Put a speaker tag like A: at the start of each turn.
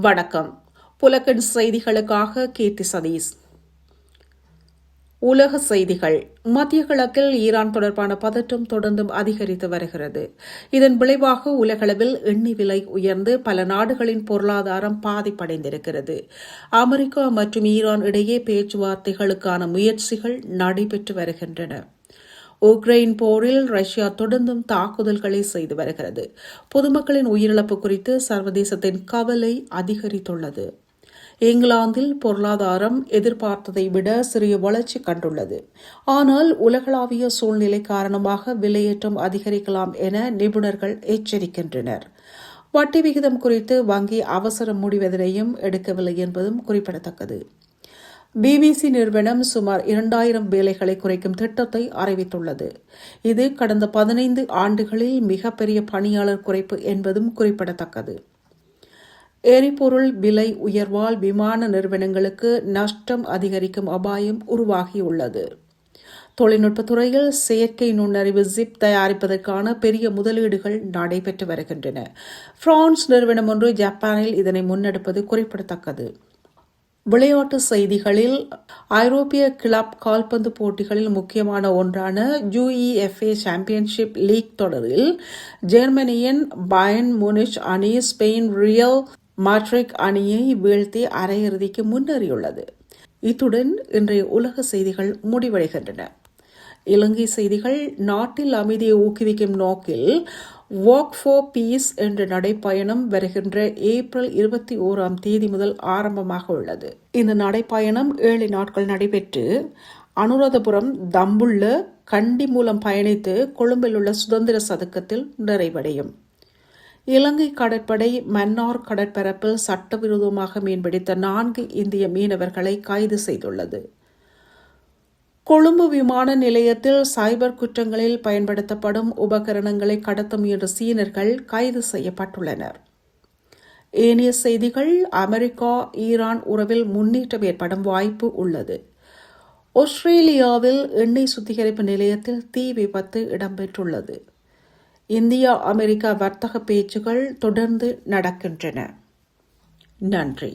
A: வணக்கம். புலக்கன் செய்திகளுக்காக கீர்த்தி சதீஷ். உலக செய்திகள். மத்திய கிழக்கில் ஈரான் தொடர்பான பதற்றம் தொடர்ந்தும் அதிகரித்து வருகிறது. இதன் விளைவாக உலகளவில் எண்ணெய் விலை உயர்ந்து பல நாடுகளின் பொருளாதாரம் பாதிப்படைந்திருக்கிறது. அமெரிக்கா மற்றும் ஈரான் இடையே பேச்சுவார்த்தைகளுக்கான முயற்சிகள் நடைபெற்று வருகின்றன. உக்ரைன் போரில் ரஷ்யா தொடர்ந்தும் தாக்குதல்களை செய்து வருகிறது. பொதுமக்களின் உயிரிழப்பு குறித்து சர்வதேசத்தின் கவலை அதிகரித்துள்ளது. இங்கிலாந்தில் பொருளாதாரம் எதிர்பார்த்ததை விட சிறிய வளர்ச்சி கண்டுள்ளது. ஆனால் உலகளாவிய சூழ்நிலை காரணமாக விலையேற்றம் அதிகரிக்கலாம் என நிபுணர்கள் எச்சரிக்கின்றனர். வட்டி விகிதம் குறித்து வங்கி அவசர முடிவெதனையும் எடுக்கவில்லை என்பதும் குறிப்பிடத்தக்கது. பிபிசி நிறுவனம் சுமார் 2000 வேலைகளை குறைக்கும் திட்டத்தை அறிவித்துள்ளது. இது கடந்த 15 ஆண்டுகளில் மிகப்பெரிய பணியாளர் குறைப்பு என்பதும் குறிப்பிடத்தக்கது. எரிபொருள் விலை உயர்வால் விமான நிறுவனங்களுக்கு நஷ்டம் அதிகரிக்கும் அபாயம் உருவாகியுள்ளது. தொழில்நுட்பத்துறையில் செயற்கை நுண்ணறிவு ஜிப் தயாரிப்பதற்கான பெரிய முதலீடுகள் நடைபெற்று வருகின்றன. பிரான்ஸ் நிறுவனம் ஒன்று ஜப்பானில் இதனை முன்னெடுப்பது குறிப்பிடத்தக்கது. விளையாட்டு செய்திகளில் ஐரோப்பிய கிளப் கால்பந்து போட்டிகளில் முக்கியமான ஒன்றான UEFA சாம்பியன்ஷிப் லீக் தொடரில் ஜெர்மனியின் பயர்ன் முனிச் அணி ஸ்பெயின் ரியல் மாட்ரிட் அணியை வீழ்த்தி அரையிறுதிக்கு முன்னேறியுள்ளது. இத்துடன் இன்றைய உலக செய்திகள் முடிவடைகின்றன. இலங்கை செய்திகள். நாட்டில் அமைதியை ஊக்குவிக்கும் நோக்கில் வாக் ஃபார் பீஸ் என்ற நடைப்பயணம் வருகின்ற ஏப்ரல் 21 முதல் ஆரம்பமாக உள்ளது. இந்த நடைப்பயணம் 7 நாட்கள் நடைபெற்று அனுராதபுரம், தம்புள்ள, கண்டி மூலம் பயணித்து கொழும்பில் உள்ள சுதந்திர சதுக்கத்தில் நிறைவடையும். இலங்கை கடற்படை மன்னார் கடற்பரப்பில் சட்டவிரோதமாக மீன்பிடித்த 4 இந்திய மீனவர்களை கைது செய்துள்ளது. கொழும்பு விமான நிலையத்தில் சைபர் குற்றங்களில் பயன்படுத்தப்படும் உபகரணங்களை கடத்த முயன்ற சீனர்கள் கைது செய்யப்பட்டுள்ளனர். ஏனைய செய்திகள். அமெரிக்கா ஈரான் உறவில் முன்னேற்றம் ஏற்படும் வாய்ப்பு உள்ளது. ஆஸ்திரேலியாவில் எண்ணெய் சுத்திகரிப்பு நிலையத்தில் தீ விபத்து இடம்பெற்றுள்ளது. இந்தியா அமெரிக்கா வர்த்தக பேச்சுகள் தொடர்ந்து நடக்கின்றன. நன்றி.